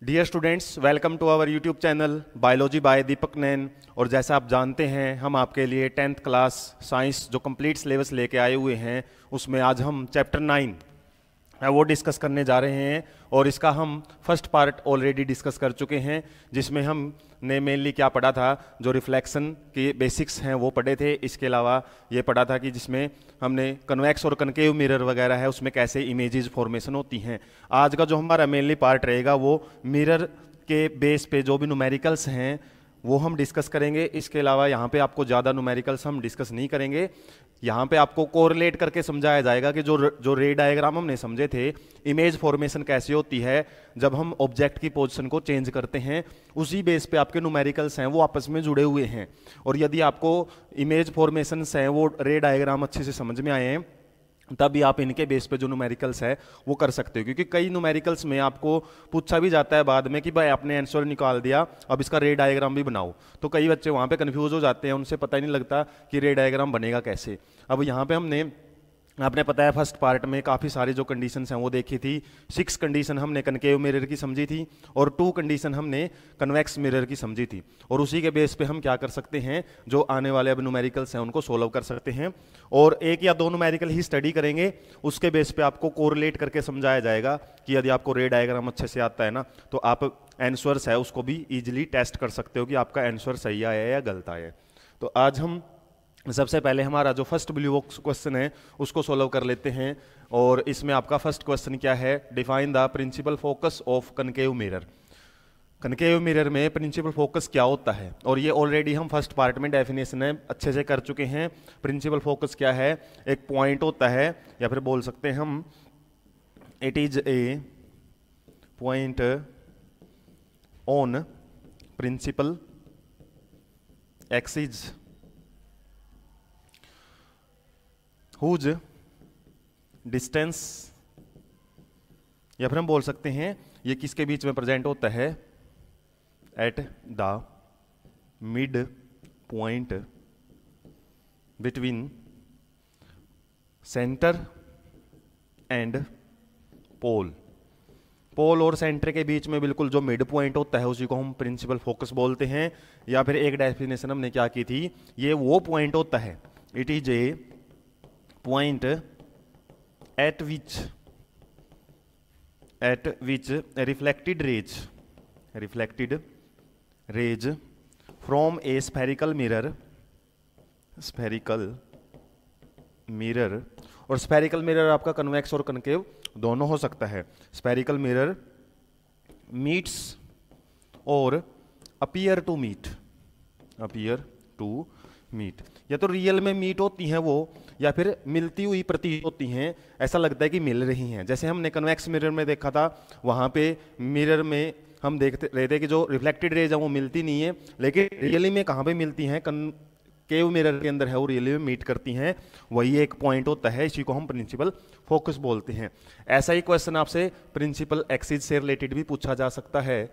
Dear students, welcome to our YouTube channel biology by Deepak Nain. और जैसा आप जानते हैं, हम आपके लिए 10th क्लास साइंस जो कंप्लीट सिलेबस लेके आए हुए हैं, उसमें आज हम चैप्टर 9 है वो डिस्कस करने जा रहे हैं। और इसका हम फर्स्ट पार्ट ऑलरेडी डिस्कस कर चुके हैं, जिसमें हमने मेनली क्या पढ़ा था, जो रिफ्लेक्शन के बेसिक्स हैं वो पढ़े थे। इसके अलावा ये पढ़ा था कि जिसमें हमने कन्वेक्स और कनकेव मिरर वगैरह है उसमें कैसे इमेजेस फॉर्मेशन होती हैं। आज का जो हमारा मेनली पार्ट रहेगा वो मिरर के बेस पे जो भी न्यूमेरिकल्स हैं वो हम डिस्कस करेंगे। इसके अलावा यहाँ पे आपको ज़्यादा न्यूमेरिकल्स हम डिस्कस नहीं करेंगे। यहाँ पे आपको कोरिलेट करके समझाया जाएगा कि जो रे डायग्राम हमने समझे थे, इमेज फॉर्मेशन कैसे होती है जब हम ऑब्जेक्ट की पोजीशन को चेंज करते हैं, उसी बेस पे आपके न्यूमेरिकल्स हैं वो आपस में जुड़े हुए हैं। और यदि आपको इमेज फॉर्मेशंस हैं वो रे डायग्राम अच्छे से समझ में आए हैं, तभी आप इनके बेस पे जो न्यूमेरिकल्स है वो कर सकते हो। क्योंकि कई न्यूमेरिकल्स में आपको पूछा भी जाता है बाद में कि भाई आपने आंसर निकाल दिया, अब इसका रे डायग्राम भी बनाओ। तो कई बच्चे वहाँ पे कंफ्यूज हो जाते हैं, उनसे पता ही नहीं लगता कि रे डायग्राम बनेगा कैसे। अब यहाँ पे हमने आपने पता है फर्स्ट पार्ट में काफ़ी सारी जो कंडीशंस हैं वो देखी थी। 6 कंडीशन हमने कनकेव मिरर की समझी थी और 2 कंडीशन हमने कन्वेक्स मिरर की समझी थी। और उसी के बेस पे हम क्या कर सकते हैं, जो आने वाले अब न्यूमेरिकल्स हैं उनको सोल्व कर सकते हैं। और 1 या 2 न्यूमेरिकल ही स्टडी करेंगे, उसके बेस पे आपको कोरिलेट करके समझाया जाएगा कि यदि आपको रे डायग्राम अच्छे से आता है ना, तो आप आंसर्स है उसको भी ईजिली टेस्ट कर सकते हो कि आपका आंसर सही आया है या गलत आया है। तो आज हम सबसे पहले हमारा जो फर्स्ट ब्लू बॉक्स क्वेश्चन है उसको सोल्व कर लेते हैं। और इसमें आपका फर्स्ट क्वेश्चन क्या है, define the principal focus of concave mirror. Concave mirror में प्रिंसिपल फोकस क्या होता है, और ये ऑलरेडी हम फर्स्ट पार्ट में डेफिनेशन है अच्छे से कर चुके हैं। प्रिंसिपल फोकस क्या है, एक पॉइंट होता है, या फिर बोल सकते हैं हम it is a point on principal axis whose distance, या फिर हम बोल सकते हैं ये किसके बीच में प्रेजेंट होता है, at the mid point between centre and pole. Pole और सेंटर के बीच में बिल्कुल जो मिड पॉइंट होता है उसी को हम प्रिंसिपल फोकस बोलते हैं। या फिर एक डेफिनेशन हमने क्या की थी, ये वो पॉइंट होता है, it is A point at which reflected rays from a spherical mirror और spherical mirror आपका convex और concave दोनों हो सकता है। spherical mirror meets और appear to meet, या तो रियल में मीट होती हैं वो, या फिर मिलती हुई प्रतीत होती हैं, ऐसा लगता है कि मिल रही हैं। जैसे हमने कन्वेक्स मिरर में देखा था, वहाँ पे मिरर में हम देखते रहे थे कि जो रिफ्लेक्टेड रेज है वो मिलती नहीं है, लेकिन रियली में कहाँ पे मिलती हैं, कनकेव मिरर के अंदर है वो रियली में मीट करती हैं। वही एक पॉइंट होता है, इसी को हम प्रिंसिपल फोकस बोलते हैं। ऐसा ही क्वेश्चन आपसे प्रिंसिपल एक्सिस से रिलेटेड भी पूछा जा सकता है,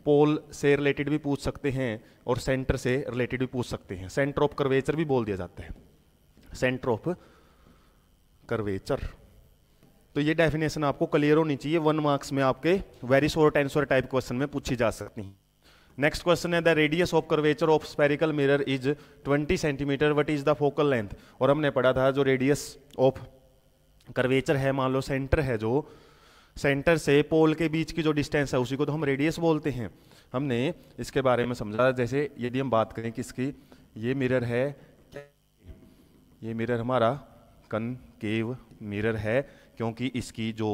पोल से रिलेटेड भी पूछ सकते हैं, और सेंटर से रिलेटेड भी पूछ सकते हैं। सेंटर ऑफ कर्वेचर भी बोल दिया जाता है, सेंटर ऑफ कर्वेचर। तो ये डेफिनेशन आपको क्लियर होनी चाहिए, 1 मार्क्स में आपके very short answer type question में पूछी जा सकती है। नेक्स्ट क्वेश्चन है, the radius of curvature of spherical mirror is 20 centimetre, what is the focal length. और हमने पढ़ा था जो रेडियस ऑफ कर्वेचर है, मान लो सेंटर है, जो सेंटर से पोल के बीच की जो डिस्टेंस है उसी को तो हम रेडियस बोलते हैं। हमने इसके बारे में समझा, जैसे यदि हम बात करें किसकी, ये मिरर है, ये मिरर हमारा कनकेव मिरर है, क्योंकि इसकी जो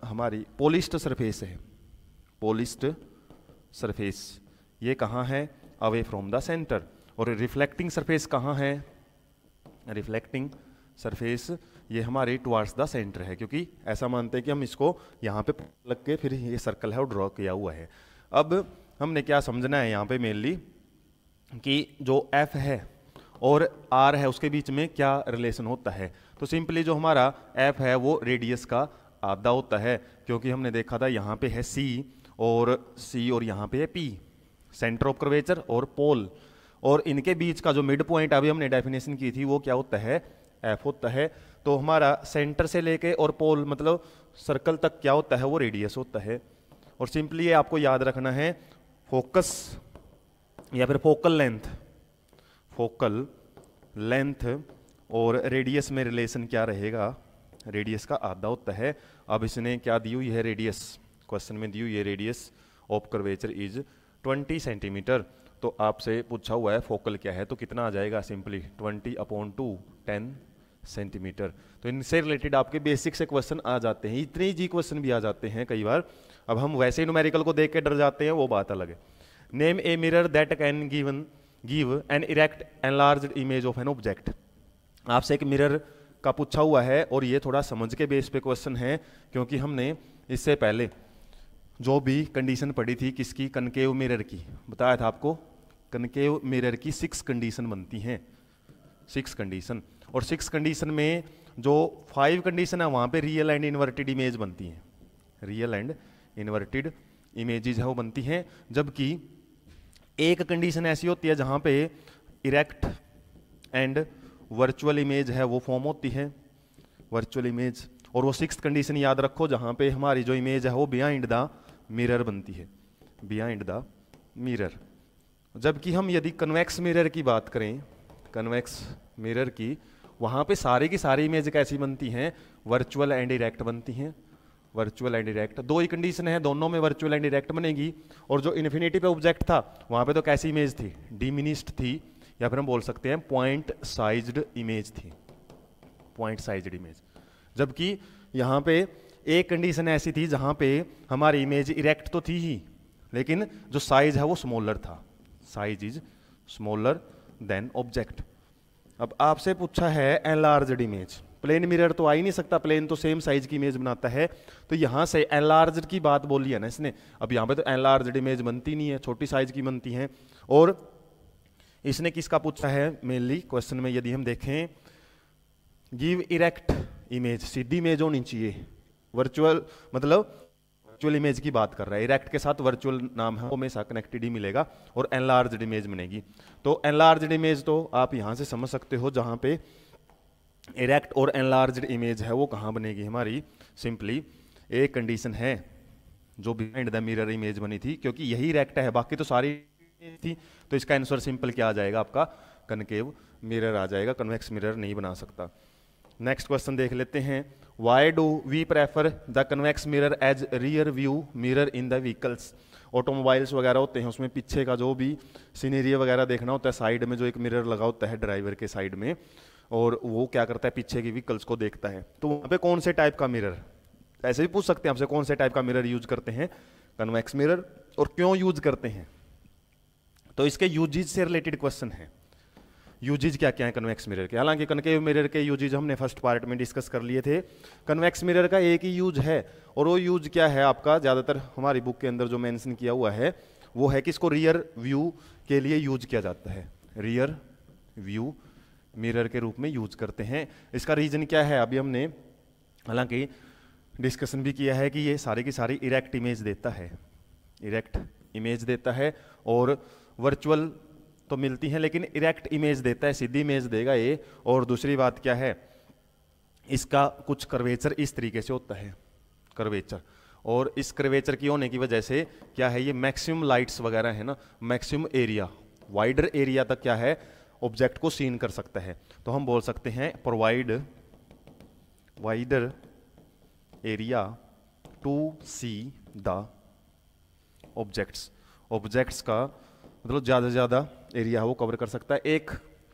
हमारी पोलिस्ट सरफेस है, पोलिस्ट सरफेस ये कहाँ है, अवे फ्रॉम द सेंटर। और रिफ्लेक्टिंग सरफेस कहाँ है, रिफ्लेक्टिंग सरफेस ये हमारे टुवार्ड्स द सेंटर है, क्योंकि ऐसा मानते हैं कि हम इसको यहाँ पे लग के फिर ये सर्कल है वो ड्रॉ किया हुआ है। अब हमने क्या समझना है यहाँ पे मेनली, कि जो F है और R है उसके बीच में क्या रिलेशन होता है। तो सिंपली जो हमारा F है वो रेडियस का आधा होता है, क्योंकि हमने देखा था यहाँ पे है C और यहाँ पे है P, सेंटर ऑफ कर्वेचर और पोल, और इनके बीच का जो मिड पॉइंट अभी हमने डेफिनेशन की थी वो क्या होता है, F होता है। तो हमारा सेंटर से लेके और पोल मतलब सर्कल तक क्या होता है, वो रेडियस होता है। और सिंपली ये आपको याद रखना है फोकस या फिर फोकल लेंथ और रेडियस में रिलेशन क्या रहेगा, रेडियस का आधा होता है। अब इसने क्या दी हुई है रेडियस, क्वेश्चन में दी हुई है radius of curvature is 20 centimetre. तो आपसे पूछा हुआ है फोकल क्या है, तो कितना आ जाएगा, सिंपली 20/2 10 सेंटीमीटर। तो इनसे रिलेटेड आपके बेसिक से क्वेश्चन आ जाते हैं, इतने ही जी क्वेश्चन भी आ जाते हैं कई बार। अब हम वैसे ही न्यूमेरिकल को देख के डर जाते हैं, वो बात अलग है। Name a mirror that can give an erect enlarged image of an object. आपसे एक मिरर का पूछा हुआ है और ये थोड़ा समझ के बेस पे क्वेश्चन है, क्योंकि हमने इससे पहले जो भी कंडीशन पढ़ी थी किसकी, कनकेव मिरर की, बताया था आपको कनकेव मिरर की 6 कंडीशन बनती हैं, 6 कंडीशन। और 6 कंडीशन में जो 5 कंडीशन है वहाँ पे रियल एंड इन्वर्टेड इमेज बनती हैं, रियल एंड इन्वर्टेड इमेजेस है वो बनती हैं। जबकि एक कंडीशन ऐसी होती है जहाँ पे इरेक्ट एंड वर्चुअल इमेज है वो फॉर्म होती है, वर्चुअल इमेज। और वो 6th कंडीशन याद रखो जहाँ पे हमारी जो इमेज है वो बिहाइंड द मिरर बनती है, बिहाइंड द मिरर। जबकि हम यदि कन्वेक्स मिरर की बात करें, कन्वेक्स मिरर की, वहाँ पे सारी की सारी इमेज कैसी बनती हैं, वर्चुअल एंड इरेक्ट बनती हैं, virtual and erect. 2 he condition है, दोनों में वर्चुअल एंड इरेक्ट बनेगी। और जो इन्फिनिटी पे ऑब्जेक्ट था वहाँ पे तो कैसी इमेज थी, डिमिनिश्ड थी, या फिर हम बोल सकते हैं पॉइंट साइज्ड इमेज थी, पॉइंट साइज्ड इमेज। जबकि यहाँ पे एक कंडीशन ऐसी थी जहाँ पे हमारी इमेज इरेक्ट तो थी ही, लेकिन जो साइज है वो स्मॉलर था, size is smaller than object. अब आपसे पूछा है एनलार्ज्ड इमेज, प्लेन मिरर तो आ ही नहीं सकता, प्लेन तो सेम साइज की इमेज बनाता है, तो यहाँ से एनलार्ज्ड की बात बोली है ना इसने। अब यहाँ पे तो एनलार्ज्ड इमेज बनती नहीं है, छोटी साइज की बनती है। और इसने किसका पूछा है मेनली क्वेश्चन में, यदि हम देखें, गिव इरेक्ट इमेज, सीधी इमेज होनी चाहिए, वर्चुअल मतलब वर्चुअल इमेज की बात कर रहा है, इरेक्ट के साथ वर्चुअल नाम है वो हमेशा कनेक्टेड ही मिलेगा, और एनलार्ज्ड इमेज बनेगी। तो एनलार्ज्ड इमेज तो आप यहाँ से समझ सकते हो, जहाँ पे इरेक्ट और एनलार्ज्ड इमेज है वो कहाँ बनेगी हमारी, सिंपली एक कंडीशन है जो बिहाइंड द मिरर इमेज बनी थी, क्योंकि यही इरेक्ट है, बाकी तो सारी थी। तो इसका आंसर सिंपल क्या आ जाएगा आपका, कनकेव मिरर आ जाएगा, कन्वेक्स मिरर नहीं बना सकता। नेक्स्ट क्वेश्चन देख लेते हैं, why do we prefer the convex mirror as rear view mirror in the vehicles. Automobiles वगैरह होते हैं उसमें पीछे का जो भी सीनरी वगैरह देखना होता है, साइड में जो एक मिरर लगा होता है ड्राइवर के साइड में, और वो क्या करता है पीछे की व्हीकल्स को देखता है। तो वहाँ पे कौन से टाइप का मिरर, ऐसे भी पूछ सकते हैं आपसे, कौन से टाइप का मिरर यूज करते हैं, कन्वेक्स मिरर, और क्यों यूज करते हैं। तो इसके यूजेज से रिलेटेड क्वेश्चन है, यूजेज क्या क्या है कन्वेक्स मिरर के। हालांकि कनकेव मिरर के यूजेज हमने फर्स्ट पार्ट में डिस्कस कर लिए थे, कन्वेक्स मिरर का एक ही यूज है, और वो यूज क्या है आपका, ज़्यादातर हमारी बुक के अंदर जो मेंशन किया हुआ है वो है कि इसको रियर व्यू के लिए यूज किया जाता है, रियर व्यू मिरर के रूप में यूज करते हैं। इसका रीजन क्या है अभी हमने हालांकि डिस्कशन भी किया है कि ये सारी की सारी इरेक्ट इमेज देता है, इरेक्ट इमेज देता है, और वर्चुअल तो मिलती हैं लेकिन इरेक्ट इमेज देता है, सीधी इमेज देगा ये। और दूसरी बात क्या है, इसका कुछ कर्वेचर इस तरीके से होता है, कर्वेचर, और इस कर्वेचर की होने की वजह से क्या है, ये मैक्सिमम लाइट्स वगैरह है ना, मैक्सिमम एरिया, वाइडर एरिया तक क्या है ऑब्जेक्ट को सीन कर सकता है। तो हम बोल सकते हैं provide wider area to see the objects, objects का मतलब ज़्यादा से ज़्यादा एरिया वो कवर कर सकता है। एक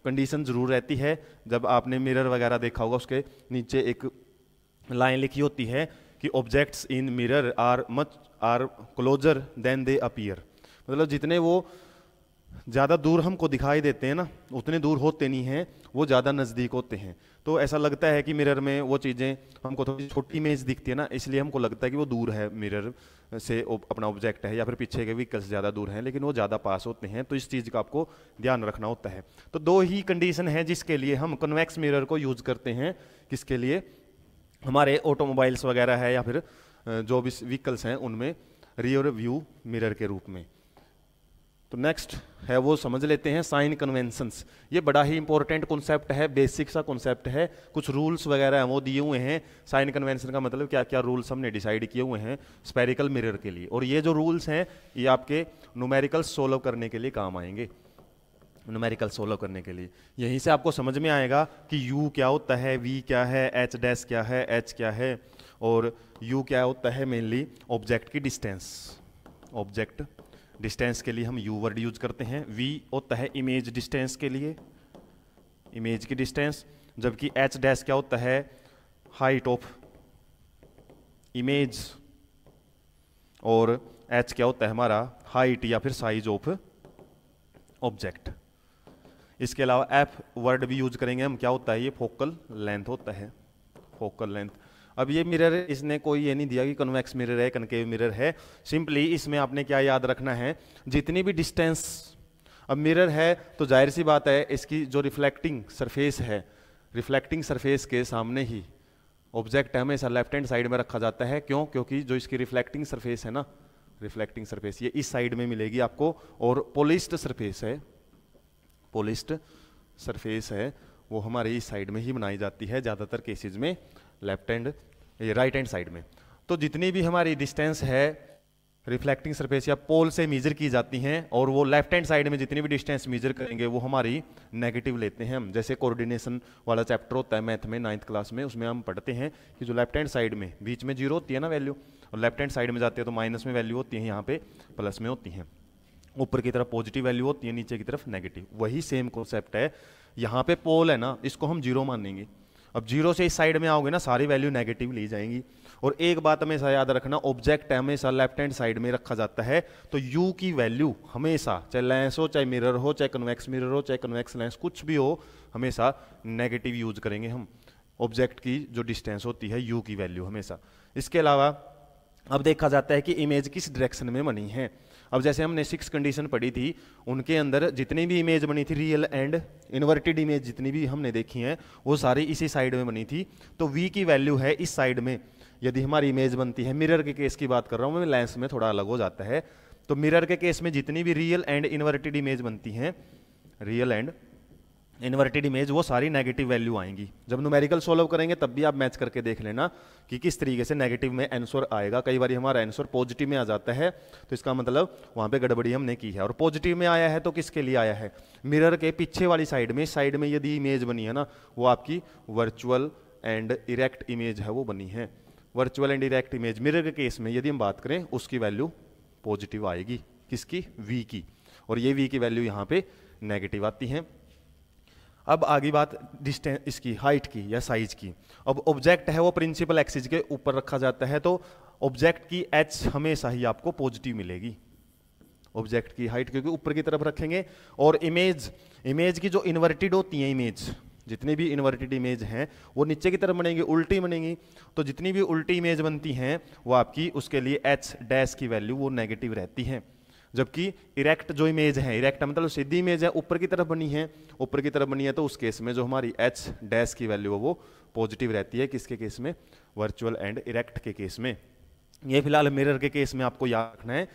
कंडीशन जरूर रहती है, जब आपने मिरर वगैरह देखा होगा उसके नीचे एक लाइन लिखी होती है कि objects in mirror are closer than they appear, मतलब जितने वो ज़्यादा दूर हमको दिखाई देते हैं ना उतने दूर होते नहीं हैं, वो ज़्यादा नज़दीक होते हैं। तो ऐसा लगता है कि मिरर में वो चीज़ें हमको थोड़ी छोटी इमेज दिखती है ना, इसलिए हमको लगता है कि वो दूर है मिरर से अपना ऑब्जेक्ट है, या फिर पीछे के व्हीकल्स ज़्यादा दूर हैं, लेकिन वो ज़्यादा पास होते हैं। तो इस चीज़ का आपको ध्यान रखना होता है। तो 2 ही कंडीशन है जिसके लिए हम कन्वेक्स मिरर को यूज करते हैं, किसके लिए, हमारे ऑटोमोबाइल्स वगैरह है या फिर जो भी व्हीकल्स हैं उनमें रियर व्यू मिरर के रूप में। तो नेक्स्ट है वो समझ लेते हैं साइन कन्वेंशंस। ये बड़ा ही इंपॉर्टेंट कॉन्सेप्ट है, बेसिक सा कॉन्सेप्ट है, कुछ रूल्स वगैरह हैं वो दिए हुए हैं। साइन कन्वेंशन का मतलब क्या क्या रूल्स हमने डिसाइड किए हुए हैं स्फेरिकल मिरर के लिए, और ये जो रूल्स हैं ये आपके न्यूमेरिकल सोल्व करने के लिए काम आएंगे। न्यूमेरिकल सोल्व करने के लिए यहीं से आपको समझ में आएगा कि u क्या होता है, v क्या है, h डैश क्या है, h क्या है, और u क्या होता है मेनली ऑब्जेक्ट की डिस्टेंस। ऑब्जेक्ट डिस्टेंस के लिए हम u वर्ड यूज करते हैं। v होता है इमेज डिस्टेंस के लिए, इमेज की डिस्टेंस, जबकि h डैश क्या होता है हाइट ऑफ इमेज, और h क्या होता है हमारा हाइट या फिर साइज ऑफ ऑब्जेक्ट। इसके अलावा f वर्ड भी यूज करेंगे हम, क्या होता है ये फोकल लेंथ होता है, फोकल लेंथ। अब ये मिरर इसने कोई ये नहीं दिया कि कन्वेक्स मिरर है, कनकेव मिरर है, सिंपली इसमें आपने क्या याद रखना है, जितनी भी डिस्टेंस, अब मिरर है तो जाहिर सी बात है इसकी जो रिफ्लेक्टिंग सरफेस है, रिफ्लेक्टिंग सरफेस के सामने ही ऑब्जेक्ट हमेशा लेफ्ट हैंड साइड में रखा जाता है। क्यों? क्योंकि जो इसकी रिफ्लेक्टिंग सरफेस है ना, रिफ्लेक्टिंग सरफेस ये इस साइड में मिलेगी आपको, और पॉलिश्ड सरफेस है, पॉलिश्ड सरफेस है वो हमारे इस साइड में ही बनाई जाती है ज़्यादातर केसेस में, left hand right hand side में। तो जितनी भी हमारी डिस्टेंस है रिफ्लेक्टिंग सरफेस या पोल से मेजर की जाती हैं, और वो लेफ्ट हैंड साइड में जितनी भी डिस्टेंस मेजर करेंगे वो हमारी नेगेटिव लेते हैं हम। जैसे कोऑर्डिनेशन वाला चैप्टर होता है मैथ में 9th क्लास में, उसमें हम पढ़ते हैं कि जो लेफ्ट हैंड साइड में बीच में 0 होती है ना वैल्यू, और लेफ्ट हैंड साइड में जाते हैं तो माइनस में वैल्यू होती है, यहाँ पे प्लस में होती हैं, ऊपर की तरफ पॉजिटिव वैल्यू होती है, नीचे की तरफ नेगेटिव। वही सेम कॉन्सेप्ट है, यहाँ पे पोल है ना, इसको हम 0 मानेंगे। अब 0 से इस साइड में आओगे ना सारी वैल्यू नेगेटिव ली जाएंगी। और एक बात हमेशा याद रखना, ऑब्जेक्ट हमेशा लेफ्ट हैंड साइड में रखा जाता है, तो u की वैल्यू हमेशा, चाहे लेंस हो, चाहे मिरर हो, चाहे कन्वेक्स मिरर हो, चाहे कन्वेक्स लेंस, कुछ भी हो, हमेशा नेगेटिव यूज करेंगे हम। ऑब्जेक्ट की जो डिस्टेंस होती है u की वैल्यू हमेशा। इसके अलावा अब देखा जाता है कि इमेज किस डायरेक्शन में बनी है। अब जैसे हमने 6 कंडीशन पढ़ी थी, उनके अंदर जितनी भी इमेज बनी थी रियल एंड इन्वर्टेड इमेज जितनी भी हमने देखी हैं वो सारी इसी साइड में बनी थी, तो v की वैल्यू है इस साइड में यदि हमारी इमेज बनती है। मिरर के केस की बात कर रहा हूँ मैं, लेंस में थोड़ा अलग हो जाता है। तो मिरर के केस में जितनी भी रियल एंड इन्वर्टेड इमेज बनती हैं, रियल एंड इन्वर्टेड इमेज, वो सारी नेगेटिव वैल्यू आएंगी। जब न्यूमेरिकल सोल्व करेंगे तब भी आप मैच करके देख लेना कि किस तरीके से नेगेटिव में आंसर आएगा। कई बार हमारा आंसर पॉजिटिव में आ जाता है तो इसका मतलब वहाँ पे गड़बड़ी हमने की है। और पॉजिटिव में आया है तो किसके लिए आया है, मिरर के पीछे वाली साइड में यदि इमेज बनी है ना, वो आपकी वर्चुअल एंड इरेक्ट इमेज है वो बनी है। Virtual and erect image mirror के केस में यदि हम बात करें उसकी वैल्यू पॉजिटिव आएगी, किसकी, v की, और ये v की वैल्यू यहाँ पे नेगेटिव आती है। अब आगे बात डिस्टेंस इसकी हाइट की या साइज की। अब ऑब्जेक्ट है वो प्रिंसिपल एक्सिस के ऊपर रखा जाता है, तो ऑब्जेक्ट की h हमेशा ही आपको पॉजिटिव मिलेगी। ऑब्जेक्ट की हाइट क्योंकि ऊपर की तरफ रखेंगे, और इमेज की जो इन्वर्टेड होती है इमेज, जितनी भी इन्वर्टेड इमेज हैं वो नीचे की तरफ बनेंगी, उल्टी बनेंगी। तो जितनी भी उल्टी इमेज बनती हैं वो आपकी उसके लिए h डैश की वैल्यू वो नेगेटिव रहती है। जबकि इरेक्ट जो इमेज है, इरेक्ट मतलब सीधी इमेज है, ऊपर की तरफ बनी है, ऊपर की तरफ बनी है, तो उस केस में जो हमारी h डैश की वैल्यू है वो पॉजिटिव रहती है। किसके केस में, वर्चुअल एंड इरेक्ट के केस में। ये फिलहाल मिरर के केस में आपको याद रखना है।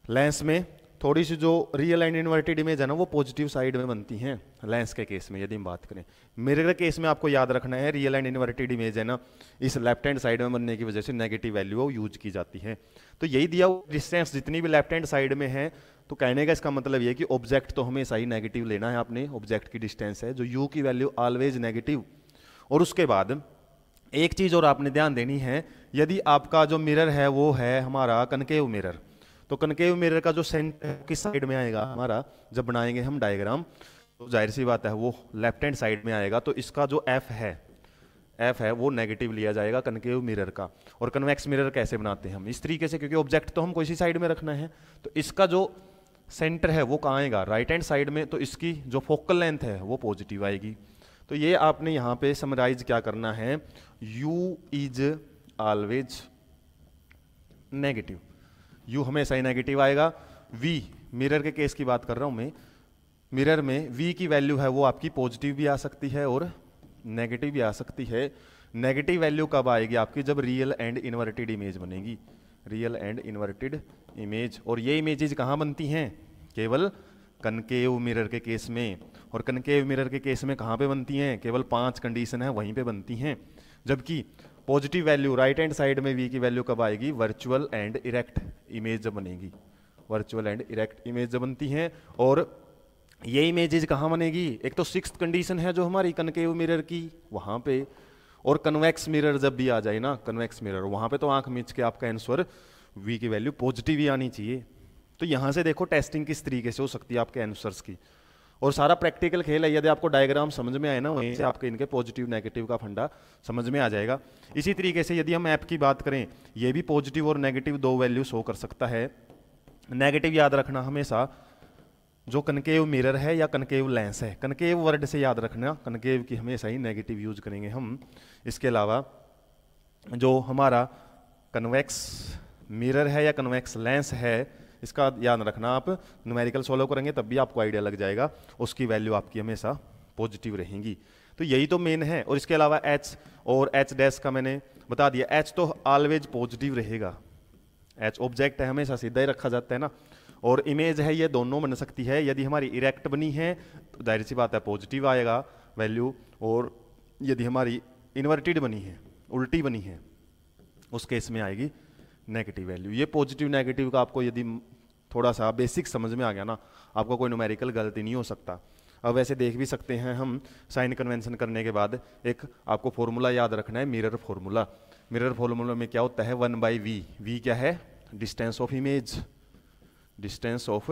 लेंस में थोड़ी सी जो रियल एंड इन्वर्टेड इमेज है ना वो पॉजिटिव साइड में बनती हैं लेंस के केस में यदि हम बात करें। मिरर के केस में आपको याद रखना है रियल एंड इन्वर्टेड इमेज है ना, इस लेफ्ट हैंड साइड में बनने की वजह से नेगेटिव वैल्यू यूज की जाती है। तो यही दिया डिस्टेंस जितनी भी लेफ्ट हैंड साइड में है, तो कहने का इसका मतलब ये कि ऑब्जेक्ट तो हमेशा ही नेगेटिव लेना है आपने। ऑब्जेक्ट की डिस्टेंस है जो यू की वैल्यू ऑलवेज नेगेटिव। और उसके बाद एक चीज और आपने ध्यान देनी है, यदि आपका जो मिरर है वो है हमारा कनकेव मिरर, तो कनकेव मिरर का जो सेंटर किस साइड में आएगा हमारा, जब बनाएंगे हम डायग्राम तो जाहिर सी बात है वो लेफ्ट हैंड साइड में आएगा। तो इसका जो एफ है वो नेगेटिव लिया जाएगा कनकेव मिरर का। और कन्वेक्स मिरर कैसे बनाते हैं हम, इस तरीके से, क्योंकि ऑब्जेक्ट तो हमको इसी साइड में रखना है, तो इसका जो सेंटर है वो कहाँ आएगा, राइट हैंड साइड में, तो इसकी जो फोकल लेंथ है वो पॉजिटिव आएगी। तो ये आपने यहाँ पे समराइज क्या करना है, u is always negative, u हमेशा ही नेगेटिव आएगा। v मिरर के केस की बात कर रहा हूं मैं, मिरर में v की वैल्यू है वो आपकी पॉजिटिव भी आ सकती है और नेगेटिव भी आ सकती है। नेगेटिव वैल्यू कब आएगी आपकी, जब रियल एंड इन्वर्टेड इमेज बनेगी, रियल एंड इन्वर्टेड इमेज। और ये इमेजेस कहाँ बनती हैं, केवल कनकेव मिरर के केस में। और कनकेव मिरर के केस में कहाँ पे बनती हैं? केवल 5 कंडीशन है वहीं पे बनती हैं। जबकि positive value right hand side में v की वैल्यू कब आएगी? वर्चुअल एंड इरेक्ट इमेज जब बनेगी, वर्चुअल एंड इरेक्ट इमेज जब बनती हैं। और ये इमेजेज कहाँ बनेगी? एक तो 6th कंडीशन है जो हमारी कनकेव मिरर की, वहाँ पे। और कन्वेक्स मिरर जब भी आ जाए ना, कन्वेक्स मिरर, वहाँ पे तो आंख मीच के आपका आंसर v की वैल्यू पॉजिटिव ही आनी चाहिए। तो यहाँ से देखो टेस्टिंग किस तरीके से हो सकती है आपके आंसर्स की। और सारा प्रैक्टिकल खेल है, यदि आपको डायग्राम समझ में आए ना, वहीं से आपके इनके पॉजिटिव नेगेटिव का फंडा समझ में आ जाएगा। इसी तरीके से यदि हम ऐप की बात करें, ये भी पॉजिटिव और नेगेटिव 2 वैल्यू शो कर सकता है। नेगेटिव याद रखना हमेशा जो कनकेव मिरर है या कनकेव लेंस है, कनकेव वर्ड से याद रखना, कनकेव की हमेशा ही नेगेटिव यूज करेंगे हम। इसके अलावा जो हमारा कन्वेक्स मिरर है या कन्वेक्स लेंस है, इसका याद रखना। आप न्यूमेरिकल सॉल्व करेंगे तब भी आपको आइडिया लग जाएगा, उसकी वैल्यू आपकी हमेशा पॉजिटिव रहेंगी। तो यही तो मेन है। और इसके अलावा एच और एच डैश का मैंने बता दिया, एच तो ऑलवेज पॉजिटिव रहेगा, एच ऑब्जेक्ट है हमेशा सीधा ही रखा जाता है ना। और इमेज है ये दोनों बन सकती है, यदि हमारी इरेक्ट बनी है तो जाहिर सी बात है पॉजिटिव आएगा वैल्यू, और यदि हमारी इन्वर्टेड बनी है, उल्टी बनी है, उस केस में आएगी नेगेटिव वैल्यू। ये पॉजिटिव नेगेटिव का आपको यदि थोड़ा सा बेसिक समझ में आ गया ना, आपको कोई न्यूमेरिकल गलती नहीं हो सकता। अब वैसे देख भी सकते हैं हम, साइन कन्वेंशन करने के बाद एक आपको फॉर्मूला याद रखना है, मिरर फॉर्मूला। मिरर फॉर्मूला में क्या होता है? 1/v। v क्या है? Distance of image, distance of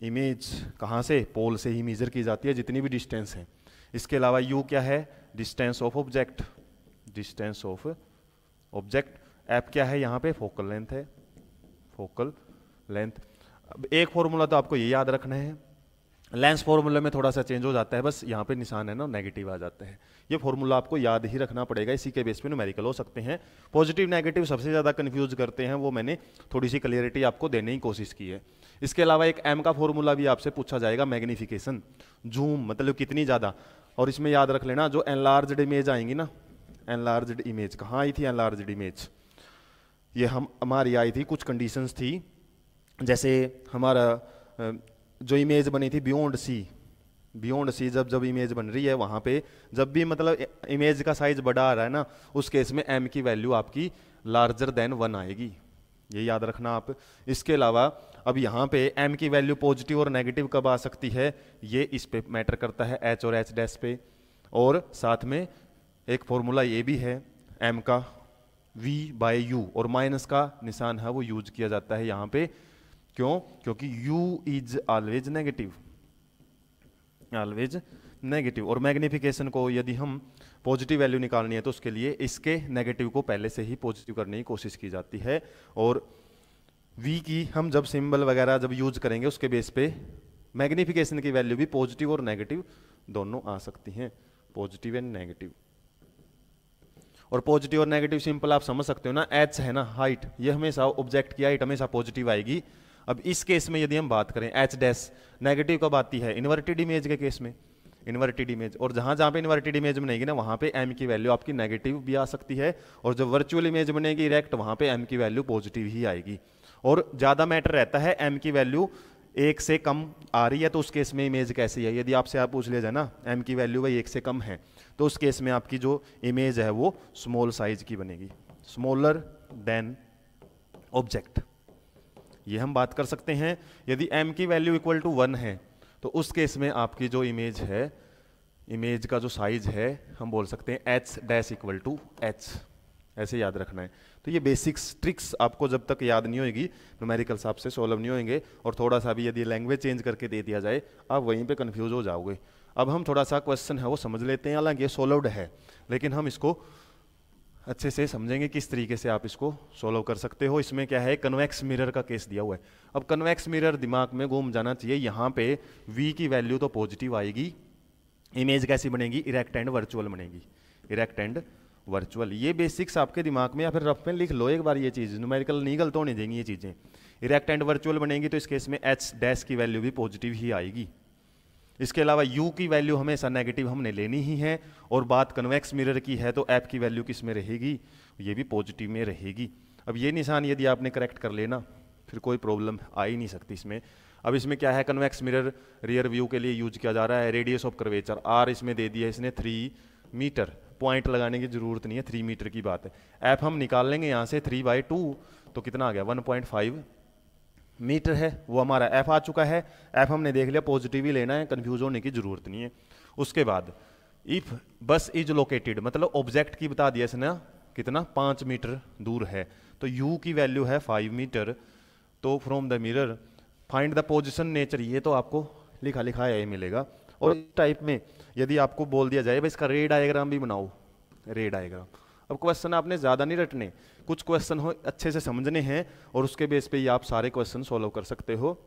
image कहाँ से? पोल से ही मेजर की जाती है जितनी भी डिस्टेंस है। इसके अलावा u क्या है? Distance of object, distance of object. App क्या है? यहाँ पे फोकल लेंथ है, फोकल लेंथ। अब एक फॉर्मूला तो आपको ये याद रखना है, लेंस फॉर्मूला में थोड़ा सा चेंज हो जाता है, बस यहाँ पे निशान है ना नेगेटिव आ जाता है। ये फॉर्मूला आपको याद ही रखना पड़ेगा, इसी के बेस पे न्यूमेरिकल हो सकते हैं। पॉजिटिव नेगेटिव सबसे ज़्यादा कंफ्यूज करते हैं, वो मैंने थोड़ी सी क्लियरिटी आपको देने की कोशिश की है। इसके अलावा एक एम का फॉर्मूला भी आपसे पूछा जाएगा, मैग्निफिकेशन, जूम मतलब कितनी ज़्यादा। और इसमें याद रख लेना जो एनलार्ज्ड इमेज आएंगी ना, एनलार्ज्ड इमेज कहाँ आई थी? एनलार्ज्ड इमेज ये हमारी आई थी, कुछ कंडीशंस थी, जैसे हमारा जो इमेज बनी थी बियॉन्ड सी, बियॉन्ड सी जब इमेज बन रही है वहाँ पे जब भी मतलब इमेज का साइज बड़ा आ रहा है ना, उस केस में एम की वैल्यू आपकी लार्जर देन 1 आएगी, ये याद रखना आप। इसके अलावा अब यहाँ पे एम की वैल्यू पॉजिटिव और नेगेटिव कब आ सकती है, ये इस पे मैटर करता है, एच और एच डैश पे। और साथ में एक फॉर्मूला ये भी है एम का, v/u, और माइनस का निशान है वो यूज किया जाता है यहाँ पे। क्यों? क्योंकि u is always negative, always negative. और मैग्निफिकेशन को यदि हम पॉजिटिव वैल्यू निकालनी है तो उसके लिए इसके नेगेटिव को पहले से ही पॉजिटिव करने की कोशिश की जाती है। और v की हम जब सिंबल वगैरह जब यूज करेंगे उसके बेस पे मैग्निफिकेशन की वैल्यू भी पॉजिटिव और नेगेटिव दोनों आ सकती हैं, पॉजिटिव एंड नेगेटिव। और पॉजिटिव और नेगेटिव सिंपल आप समझ सकते हो ना, h है ना हाइट, ये हमेशा ऑब्जेक्ट की हाइट हमेशा पॉजिटिव आएगी। अब इस केस में यदि हम बात करें एच डैश, नेगेटिव कब आती है? इन्वर्टेड इमेज के केस में, इन्वर्टेड इमेज। और जहां जहां पे इन्वर्टेड इमेज बनेगी ना वहां पे एम की वैल्यू आपकी नेगेटिव भी आ सकती है, और जब वर्चुअल इमेज बनेगी इरेक्ट वहां पे एम की वैल्यू पॉजिटिव ही आएगी। और ज्यादा मैटर रहता है एम की वैल्यू 1 से कम आ रही है तो उस केस में इमेज कैसी है। यदि आपसे आप पूछ लिया जाए ना एम की वैल्यू भाई 1 से कम है तो उस केस में आपकी जो इमेज है वो स्मॉल साइज की बनेगी, स्मॉलर देन ऑब्जेक्ट, ये हम बात कर सकते हैं। यदि m की वैल्यू इक्वल टू 1 है तो उस केस में आपकी जो इमेज है, इमेज का जो साइज है हम बोल सकते हैं h dash equal to h, ऐसे याद रखना है। तो ये बेसिक्स ट्रिक्स आपको जब तक याद नहीं होगी न्यूमेरिकल्स आपसे सॉल्व नहीं होंगे, और थोड़ा सा भी यदि लैंग्वेज चेंज करके दे दिया जाए आप वहीं पे कंफ्यूज हो जाओगे। अब हम थोड़ा सा क्वेश्चन है वो समझ लेते हैं, हालांकि ये सॉल्व्ड है लेकिन हम इसको अच्छे से समझेंगे किस तरीके से आप इसको सॉल्व कर सकते हो। इसमें क्या है, कन्वेक्स मिरर का केस दिया हुआ है। अब कन्वेक्स मिरर दिमाग में घूम जाना चाहिए, यहाँ पे v की वैल्यू तो पॉजिटिव आएगी, इमेज कैसी बनेगी, इरेक्ट एंड वर्चुअल बनेगी, इरेक्ट एंड वर्चुअल। ये बेसिक्स आपके दिमाग में या फिर रफ में लिख लो एक बार, ये चीज न्यूमेरिकल नहीं गलत होने देंगी ये चीजें। इरेक्ट एंड वर्चुअल बनेगी तो इस केस में h डैश की वैल्यू भी पॉजिटिव ही आएगी। इसके अलावा u की वैल्यू हमेशा नेगेटिव हमने लेनी ही है, और बात कन्वेक्स मिरर की है तो ऐप की वैल्यू किस में रहेगी, ये भी पॉजिटिव में रहेगी। अब ये निशान यदि आपने करेक्ट कर लेना फिर कोई प्रॉब्लम आ ही नहीं सकती इसमें। अब इसमें क्या है, कन्वेक्स मिरर रियर व्यू के लिए यूज किया जा रहा है। रेडियस ऑफ कर्वेचर आर इसमें दे दिया इसने 3 मीटर, पॉइंट लगाने की जरूरत नहीं है, 3 मीटर की बात है। एफ हम निकाल लेंगे यहाँ से 3/2, तो कितना आ गया 1.5 मीटर है, वो हमारा एफ आ चुका है। एफ हमने देख लिया, पॉजिटिव ही लेना है, कंफ्यूज होने की जरूरत नहीं है। उसके बाद इफ बस इज लोकेटेड, मतलब ऑब्जेक्ट की बता दिया इसने कितना 5 मीटर दूर है, तो यू की वैल्यू है 5 मीटर। तो from the mirror find the position nature, ये तो आपको लिखा लिखा है मिलेगा। और इस टाइप में यदि आपको बोल दिया जाए भाई इसका रे डायग्राम भी बनाओ, रे डायग्राम, अब क्वेश्चन आपने ज़्यादा नहीं रटने, कुछ क्वेश्चन हो अच्छे से समझने हैं और उसके बेस पे ही आप सारे क्वेश्चन सॉल्व कर सकते हो।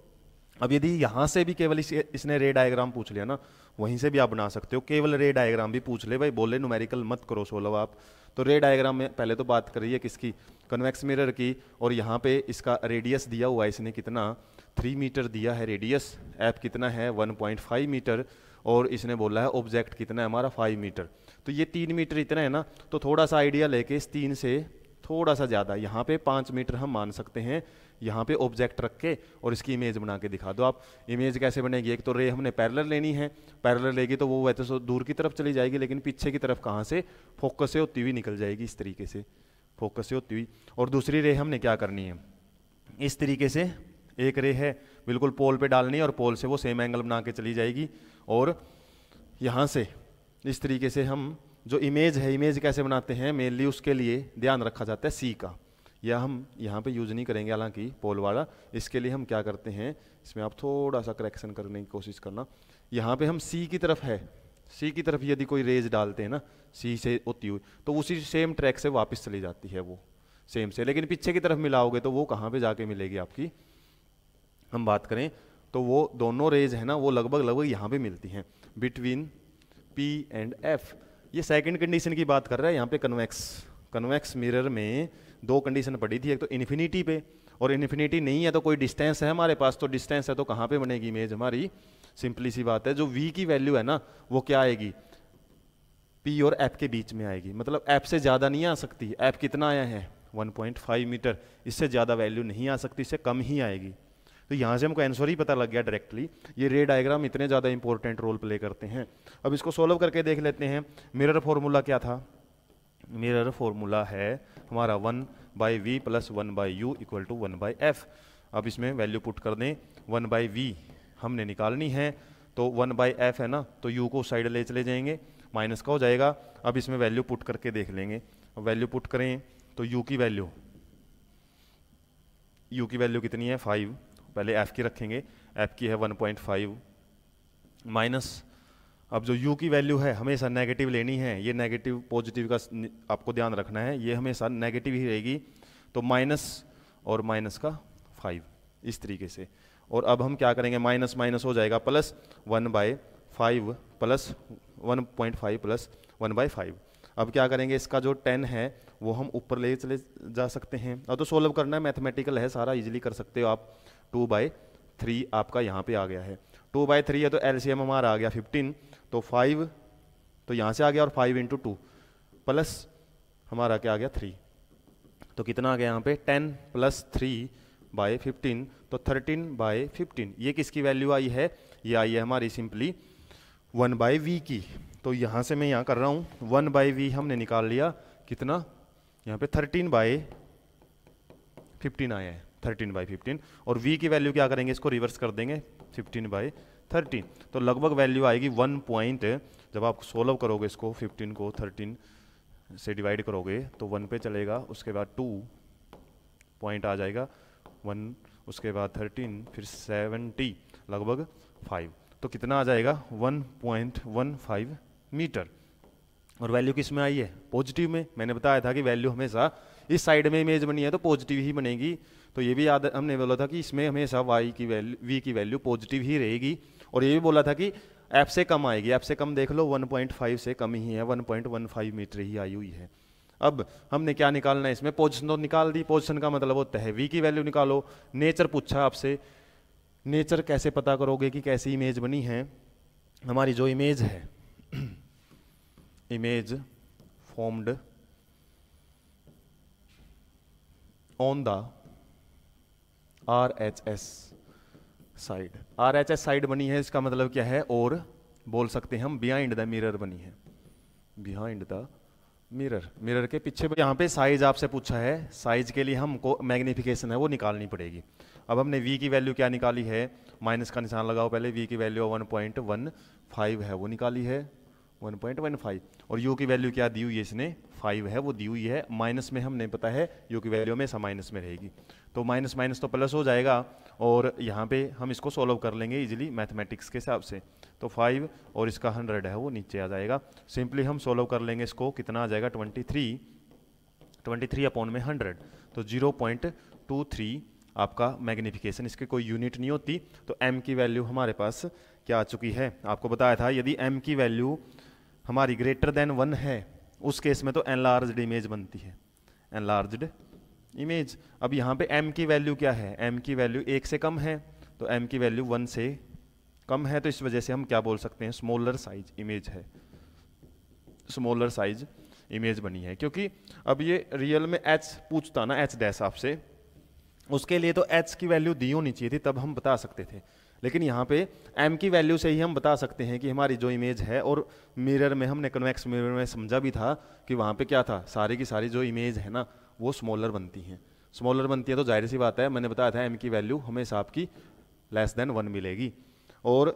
अब यदि यहाँ से भी केवल इसने रे डायग्राम पूछ लिया ना, वहीं से भी आप बना सकते हो। केवल रे डायग्राम भी पूछ ले भाई, बोले न्यूमेरिकल मत करो सोल्व आप, तो रे डायग्राम में पहले तो बात करिए किसकी, कन्वेक्स मिरर की। और यहाँ पे इसका रेडियस दिया हुआ है इसने कितना 3 मीटर दिया है रेडियस, एप कितना है 1.5 मीटर, और इसने बोला है ऑब्जेक्ट कितना है हमारा 5 मीटर। तो ये 3 मीटर इतना है ना, तो थोड़ा सा आइडिया लेके इस 3 से थोड़ा सा ज़्यादा यहाँ पे 5 मीटर हम मान सकते हैं, यहाँ पे ऑब्जेक्ट रख के और इसकी इमेज बना के दिखा दो आप। इमेज कैसे बनेगी, एक तो रे हमने पैरेलल लेनी है, पैरेलल लेगी तो वो वैसे तो दूर की तरफ चली जाएगी, लेकिन पीछे की तरफ कहाँ से, फोकस से होती हुई निकल जाएगी, इस तरीके से फोकस से होती हुई। और दूसरी रे हमने क्या करनी है, इस तरीके से एक रे है बिल्कुल पोल पे डालनी है और पोल से वो सेम एंगल बना के चली जाएगी। और यहाँ से इस तरीके से हम जो इमेज है, इमेज कैसे बनाते हैं मेनली उसके लिए ध्यान रखा जाता है सी का, या हम यहाँ पे यूज़ नहीं करेंगे हालांकि पोल वाला। इसके लिए हम क्या करते हैं, इसमें आप थोड़ा सा करेक्शन करने की कोशिश करना, यहाँ पे हम सी की तरफ है, सी की तरफ यदि कोई रेज डालते हैं ना सी से होती हुई, तो उसी सेम ट्रैक से वापस चली जाती है वो सेम से। लेकिन पीछे की तरफ मिलाओगे तो वो कहाँ पे जाके मिलेगी आपकी, हम बात करें तो वो दोनों रेज है ना वो लगभग यहाँ पे मिलती हैं बिटवीन पी एंड एफ। ये सेकंड कंडीशन की बात कर रहा है यहाँ पे। कन्वेक्स मिरर में 2 कंडीशन पड़ी थी, एक तो इन्फिनिटी पे, और इन्फिनिटी नहीं है तो कोई डिस्टेंस है हमारे पास, तो डिस्टेंस है तो कहाँ पे बनेगी इमेज हमारी, सिंपली सी बात है जो v की वैल्यू है ना वो क्या आएगी, p और f के बीच में आएगी, मतलब f से ज़्यादा नहीं आ सकती। f कितना आया है 1.5 मीटर, इससे ज़्यादा वैल्यू नहीं आ सकती, इससे कम ही आएगी। तो यहाँ से हमको आंसर ही पता लग गया डायरेक्टली। ये रे डायग्राम इतने ज़्यादा इंपॉर्टेंट रोल प्ले करते हैं। अब इसको सोल्व करके देख लेते हैं। मिरर फॉर्मूला क्या था, मिरर फॉर्मूला है हमारा 1/v + 1/u = 1/f। अब इसमें वैल्यू पुट कर दें, 1/v हमने निकालनी है तो 1/f है ना, तो u को साइड ले चले जाएंगे, माइनस का हो जाएगा। अब इसमें वैल्यू पुट करके देख लेंगे, वैल्यू पुट करें तो u की वैल्यू कितनी है 5, पहले f की रखेंगे, f की है 1.5 माइनस, अब जो u की वैल्यू है हमेशा नेगेटिव लेनी है, ये नेगेटिव पॉजिटिव का आपको ध्यान रखना है, ये हमेशा नेगेटिव ही रहेगी, तो माइनस और माइनस का 5 इस तरीके से। और अब हम क्या करेंगे, माइनस माइनस हो जाएगा प्लस 1/5 प्लस 1.5 प्लस 1/5। अब क्या करेंगे, इसका जो 10 है वो हम ऊपर ले चले जा सकते हैं। अब तो सोल्व करना है, मैथमेटिकल है सारा, इजीली कर सकते हो आप। 2/3 आपका यहाँ पे आ गया है, 2/3 है तो एलसीएम हमारा आ गया 15, तो 5 तो यहाँ से आ गया और 5 × 2 प्लस हमारा क्या आ गया 3, तो कितना आ गया यहाँ पे 10 + 3/15, तो 13/15। ये किसकी वैल्यू आई है, ये आई है हमारी सिंपली 1/v की। तो यहाँ से मैं यहाँ कर रहा हूँ 1/v हमने निकाल लिया, कितना यहाँ पे 13/15 आया है, 13/15। और v की वैल्यू क्या करेंगे, इसको रिवर्स कर देंगे 15/13, तो लगभग वैल्यू आएगी 1 पॉइंट। जब आप सोल्व करोगे इसको 15 को 13 से डिवाइड करोगे तो 1 पे चलेगा, उसके बाद 2 पॉइंट आ जाएगा 1, उसके बाद 13, फिर 70, लगभग 5, तो कितना आ जाएगा 1.15 मीटर। और वैल्यू किस में आई है, पॉजिटिव में। मैंने बताया था कि वैल्यू हमेशा इस साइड में इमेज बनी है तो पॉजिटिव ही बनेगी, तो ये भी याद हमने बोला था कि इसमें हमेशा y की वैल्यू v की वैल्यू पॉजिटिव ही रहेगी। और ये भी बोला था कि f से कम आएगी, f से कम देख लो 1.5 से कम ही है, 1.15 मीटर ही आई हुई है। अब हमने क्या निकालना है इसमें, पोजीशन तो निकाल दी, पोजीशन का मतलब होता है v की वैल्यू निकालो। नेचर पूछा आपसे, नेचर कैसे पता करोगे कि कैसी इमेज बनी है, हमारी जो इमेज है image formed on the RHS side, RHS side बनी है, इसका मतलब क्या है, और बोल सकते हैं हम बिहाइंड द मिरर बनी है, बिहाइंड द मिरर, मिरर के पीछे। यहाँ पे साइज आपसे पूछा है, साइज के लिए हमको मैग्निफिकेशन है वो निकालनी पड़ेगी। अब हमने v की वैल्यू क्या निकाली है, माइनस का निशान लगाओ पहले, v की वैल्यू 1.15 है वो निकाली है, 1.15, और u की वैल्यू क्या दी हुई है इसने, 5 है वो दी हुई है। माइनस में हमने पता है u की वैल्यू हमेशा माइनस में रहेगी, तो माइनस माइनस तो प्लस हो जाएगा, और यहाँ पे हम इसको सोल्व कर लेंगे इजीली मैथमेटिक्स के हिसाब से। तो 5 और इसका 100 है वो नीचे आ जाएगा, सिंपली हम सोल्व कर लेंगे इसको, कितना आ जाएगा 23 अपॉन में 100, तो 0.23 आपका मैग्निफिकेशन, इसकी कोई यूनिट नहीं होती। तो m की वैल्यू हमारे पास क्या आ चुकी है, आपको बताया था यदि m की वैल्यू हमारी ग्रेटर देन 1 है उस केस में तो एनलार्ज्ड इमेज बनती है, एनलार्ज्ड इमेज। अब यहाँ पे m की वैल्यू क्या है, m की वैल्यू 1 से कम है, तो m की वैल्यू 1 से कम है, तो इस वजह से हम क्या बोल सकते हैं, स्मॉलर साइज इमेज है, स्मॉलर साइज इमेज बनी है। क्योंकि अब ये रियल में h पूछता ना, h डैश आपसे, उसके लिए तो h की वैल्यू दी होनी चाहिए थी, तब हम बता सकते थे, लेकिन यहाँ पे m की वैल्यू से ही हम बता सकते हैं कि हमारी जो इमेज है, और मिरर में हमने कन्वेक्स मिरर में समझा भी था कि वहाँ पे क्या था, सारी की सारी जो इमेज है ना वो स्मॉलर बनती हैं, स्मॉलर बनती है, तो जाहिर सी बात है, मैंने बताया था m की वैल्यू हमेशा आपकी लेस देन 1 मिलेगी। और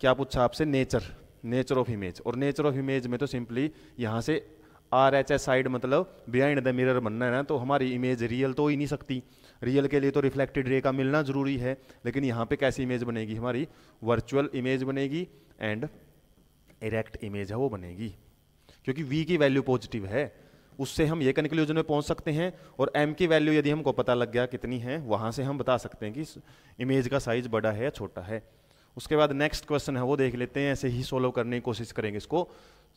क्या पूछा आपसे, नेचर ऑफ इमेज, और नेचर ऑफ इमेज में तो सिंपली यहाँ से RHS साइड मतलब बिहाइंड द मिरर बनना है ना, तो हमारी इमेज रियल तो हो ही नहीं सकती, रियल के लिए तो रिफ्लेक्टेड रे का मिलना जरूरी है, लेकिन यहाँ पे कैसी इमेज बनेगी, हमारी वर्चुअल इमेज बनेगी, एंड इरेक्ट इमेज है वो बनेगी, क्योंकि v की वैल्यू पॉजिटिव है, उससे हम ये कंक्लूजन में पहुंच सकते हैं। और m की वैल्यू यदि हमको पता लग गया कितनी है, वहां से हम बता सकते हैं कि इमेज का साइज बड़ा है या छोटा है। उसके बाद नेक्स्ट क्वेश्चन है वो देख लेते हैं, ऐसे ही सोल्व करने की कोशिश करेंगे, इसको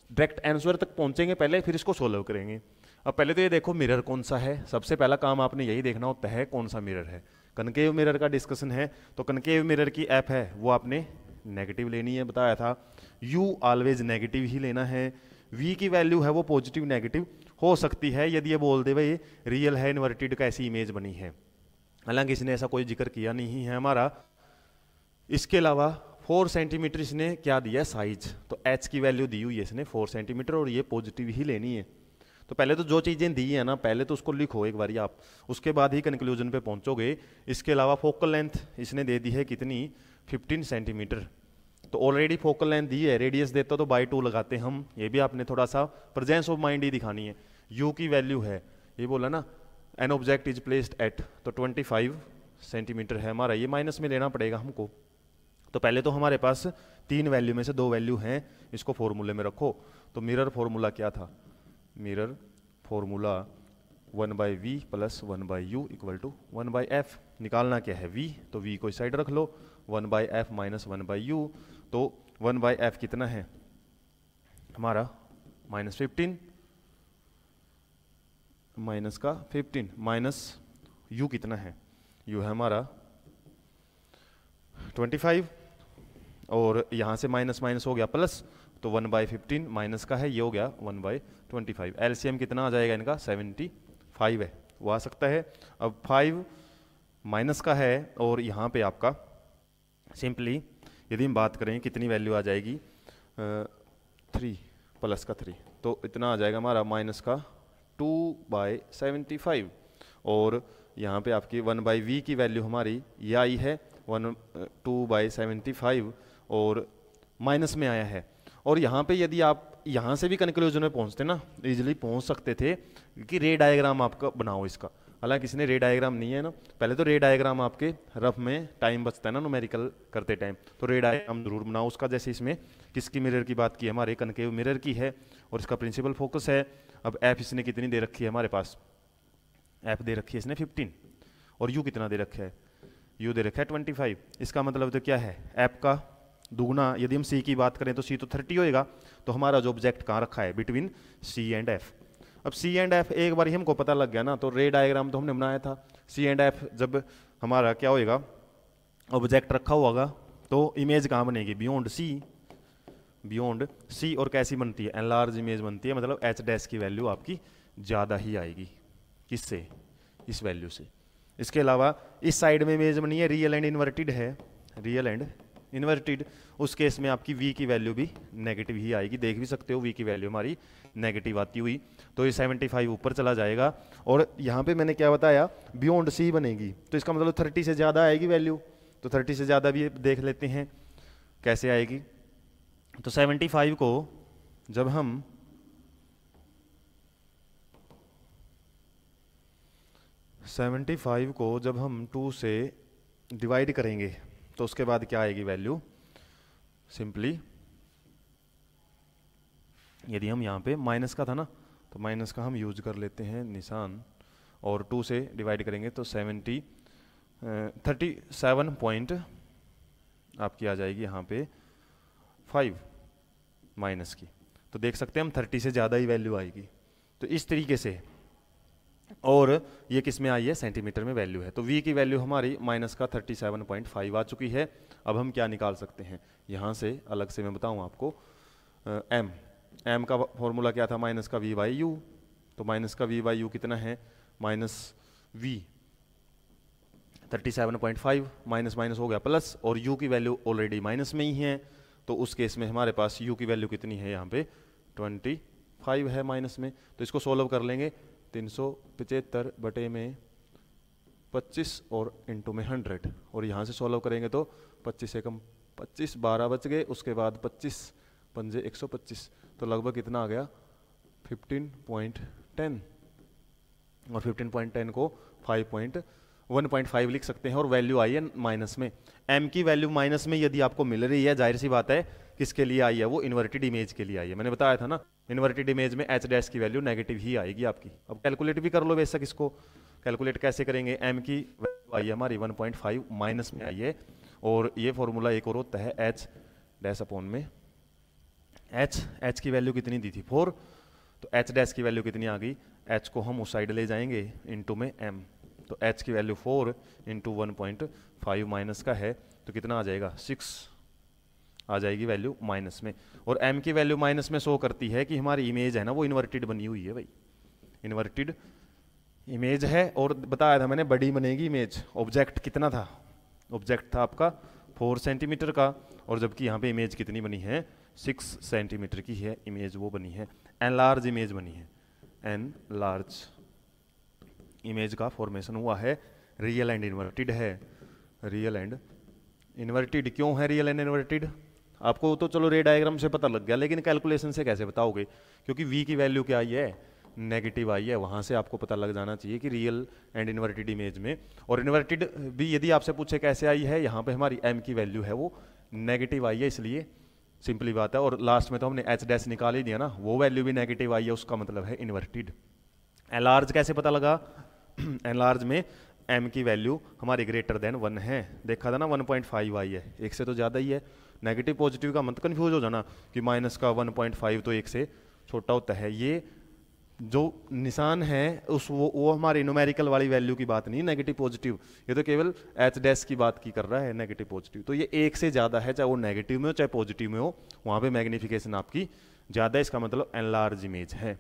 डायरेक्ट आंसर तक पहुंचेंगे पहले, फिर इसको सोल्व करेंगे। अब पहले तो ये देखो मिरर कौन सा है, सबसे पहला काम आपने यही देखना होता है कौन सा मिरर है। कनकेव मिरर का डिस्कशन है, तो कनकेव मिरर की ऐप है वो आपने नेगेटिव लेनी है, बताया था, u ऑलवेज नेगेटिव ही लेना है, v की वैल्यू है वो पॉजिटिव नेगेटिव हो सकती है यदि ये बोल दे भाई रियल है इन्वर्टेड का ऐसी इमेज बनी है, हालांकि इसने ऐसा कोई जिक्र किया नहीं है हमारा। इसके अलावा 4 सेंटीमीटर इसने क्या दिया साइज, तो h की वैल्यू दी हुई है इसने 4 सेंटीमीटर, और ये पॉजिटिव ही लेनी है। तो पहले तो जो चीज़ें दी है ना पहले तो उसको लिखो एक बार आप, उसके बाद ही कंक्लूजन पे पहुंचोगे। इसके अलावा फोकल लेंथ इसने दे दी है कितनी, 15 सेंटीमीटर, तो ऑलरेडी फोकल लेंथ दी है, रेडियस देता तो बाई 2 लगाते हम, ये भी आपने थोड़ा सा प्रेजेंस ऑफ माइंड ही दिखानी है। u की वैल्यू है, ये बोला ना an object is placed at, तो 25 सेंटीमीटर है हमारा, ये माइनस में लेना पड़ेगा हमको। तो पहले तो हमारे पास 3 वैल्यू में से 2 वैल्यू हैं, इसको फॉर्मूले में रखो। तो मिरर फॉर्मूला क्या था, mirror formula 1/v plus 1/u equal to 1/f। निकालना क्या है v, तो v को इस साइड रख लो, 1/f माइनस 1/u, तो 1/f कितना है हमारा -15, माइनस का 15 माइनस u कितना है, u है हमारा 25, और यहाँ से माइनस माइनस हो गया प्लस, तो 1/15 माइनस का है, ये हो गया 1/25। एलसीएम कितना आ जाएगा इनका 75 है, वो आ सकता है। अब 5 माइनस का है, और यहाँ पे आपका सिंपली यदि हम बात करें कितनी वैल्यू आ जाएगी 3 प्लस का 3, तो इतना आ जाएगा हमारा माइनस का 2/75, और यहाँ पे आपकी 1/v की वैल्यू हमारी ये आई है 2/75, और माइनस में आया है। और यहाँ पे यदि आप यहाँ से भी कंक्लूजन में पहुँचते ना, इजीली पहुँच सकते थे कि रे डायग्राम आपका बनाओ इसका, हालांकि इसने रे डायग्राम नहीं है ना, पहले तो रे डायग्राम आपके रफ में टाइम बचता है ना न्यूमेरिकल करते टाइम, तो रे डायग्राम जरूर बनाओ उसका। जैसे इसमें किसकी मिरर की बात की, हमारे कनकेव मिरर की है, और इसका प्रिंसिपल फोकस है। अब एफ इसने कितनी दे रखी है हमारे पास, एफ दे रखी है इसने 15, और यू कितना दे रखा है, यू दे रखा है 25। इसका मतलब तो क्या है, एफ का दुगुना, यदि हम सी की बात करें तो सी तो 30 होएगा, तो हमारा जो ऑब्जेक्ट कहाँ रखा है, बिटवीन सी एंड एफ। अब सी एंड एफ एक बार ही हमको पता लग गया ना, तो रे डायग्राम तो हमने बनाया था, सी एंड एफ जब हमारा क्या होएगा, ऑब्जेक्ट रखा होगा, तो इमेज कहाँ बनेगी, बियॉन्ड सी, और कैसी बनती है, एनलार्ज इमेज बनती है, मतलब एच डैश की वैल्यू आपकी ज़्यादा ही आएगी, किससे, इस वैल्यू से। इसके अलावा इस साइड में इमेज बनी है रियल एंड इन्वर्टेड है, रियल एंड इन्वर्टेड, उस केस में आपकी v की वैल्यू भी नेगेटिव ही आएगी। देख भी सकते हो v की वैल्यू हमारी नेगेटिव आती हुई, तो ये 75 ऊपर चला जाएगा। और यहाँ पे मैंने क्या बताया, बियॉन्ड c बनेगी, तो इसका मतलब 30 से ज़्यादा आएगी वैल्यू। तो 30 से ज़्यादा भी देख लेते हैं कैसे आएगी। तो 75 को जब हम जब हम 2 से डिवाइड करेंगे तो उसके बाद क्या आएगी वैल्यू, सिंपली यदि हम यहाँ पे माइनस का था ना, तो माइनस का हम यूज कर लेते हैं निशान, और 2 से डिवाइड करेंगे तो 37 पॉइंट आपकी आ जाएगी यहाँ पे 5 माइनस की। तो देख सकते हैं हम 30 से ज़्यादा ही वैल्यू आएगी। तो इस तरीके से, और ये किस में आई है, सेंटीमीटर में वैल्यू है। तो v की वैल्यू हमारी माइनस का 37.5 आ चुकी है। अब हम क्या निकाल सकते हैं यहाँ से, अलग से मैं बताऊँ आपको, m का फॉर्मूला क्या था, माइनस का v बाई यू। तो माइनस का v बाई यू कितना है, माइनस v 37.5, माइनस माइनस हो गया प्लस, और u की वैल्यू ऑलरेडी माइनस में ही है, तो उस केस में हमारे पास u की वैल्यू कितनी है यहाँ पे 25 है माइनस में। तो इसको सोल्व कर लेंगे, 375 बटे में 25 और इंटू में 100, और यहाँ से सॉल्व करेंगे तो 25 से कम 25, 12 बच गए, उसके बाद 25 पंजे 125, तो लगभग कितना आ गया 15.10, और 15.10 को 1.5 लिख सकते हैं, और वैल्यू आई है माइनस में। m की वैल्यू माइनस में यदि आपको मिल रही है, जाहिर सी बात है किसके लिए आई है, वो इन्वर्टेड इमेज के लिए आई है। मैंने बताया था ना, इन्वर्टेड इमेज में h डैश की वैल्यू नेगेटिव ही आएगी आपकी। अब कैलकुलेट भी कर लो बेशक, इसको कैलकुलेट कैसे करेंगे, m की वैल्यू आई है हमारी 1.5 माइनस में आई है, और ये फॉर्मूला एक और होता है h डैश अपॉन में h की वैल्यू कितनी दी थी 4, तो h डैश की वैल्यू कितनी आ गई, h को हम उस साइड ले जाएंगे इंटू में m, तो h की वैल्यू 4 इंटू 1.5 माइनस का है, तो कितना आ जाएगा 6 आ जाएगी वैल्यू माइनस में। और m की वैल्यू माइनस में शो करती है कि हमारी इमेज है ना वो इन्वर्टेड बनी हुई है भाई, इन्वर्टेड इमेज है। और बताया था मैंने बड़ी बनेगी इमेज। ऑब्जेक्ट कितना था, ऑब्जेक्ट था आपका 4 सेंटीमीटर का, और जबकि यहाँ पे इमेज कितनी बनी है 6 सेंटीमीटर की है इमेज, वो बनी है एनलार्ज इमेज बनी है, एनलार्ज इमेज का फॉर्मेशन हुआ है। रियल एंड इन्वर्टेड है, रियल एंड इन्वर्टेड क्यों है रियल एंड इन्वर्टेड, आपको तो चलो रे डायग्राम से पता लग गया, लेकिन कैलकुलेशन से कैसे बताओगे, क्योंकि v की वैल्यू क्या आई है, नेगेटिव आई है, वहां से आपको पता लग जाना चाहिए कि रियल एंड इन्वर्टेड इमेज में। और इन्वर्टेड भी यदि आपसे पूछे कैसे आई है, यहाँ पे हमारी m की वैल्यू है वो नेगेटिव आई है, इसलिए सिंपली बात है। और लास्ट में तो हमने h डैश निकाल ही दिया ना, वो वैल्यू भी नेगेटिव आई है, उसका मतलब है इन्वर्टेड। एनलार्ज कैसे पता लगा, एनलार्ज में m की वैल्यू हमारी ग्रेटर देन 1 है, देखा था ना 1.5 आई है, एक से तो ज़्यादा ही है। नेगेटिव पॉजिटिव का मत कंफ्यूज हो जाना कि माइनस का 1.5 तो एक से छोटा होता है, ये जो निशान है उस वो हमारी न्यूमेरिकल वाली वैल्यू की बात नहीं, नेगेटिव पॉजिटिव, ये तो केवल h डैश की बात की कर रहा है, नेगेटिव पॉजिटिव। तो ये एक से ज़्यादा है, चाहे वो नेगेटिव में हो चाहे पॉजिटिव में हो, वहाँ पे मैग्निफिकेशन आपकी ज़्यादा, इसका मतलब एनलार्ज इमेज है।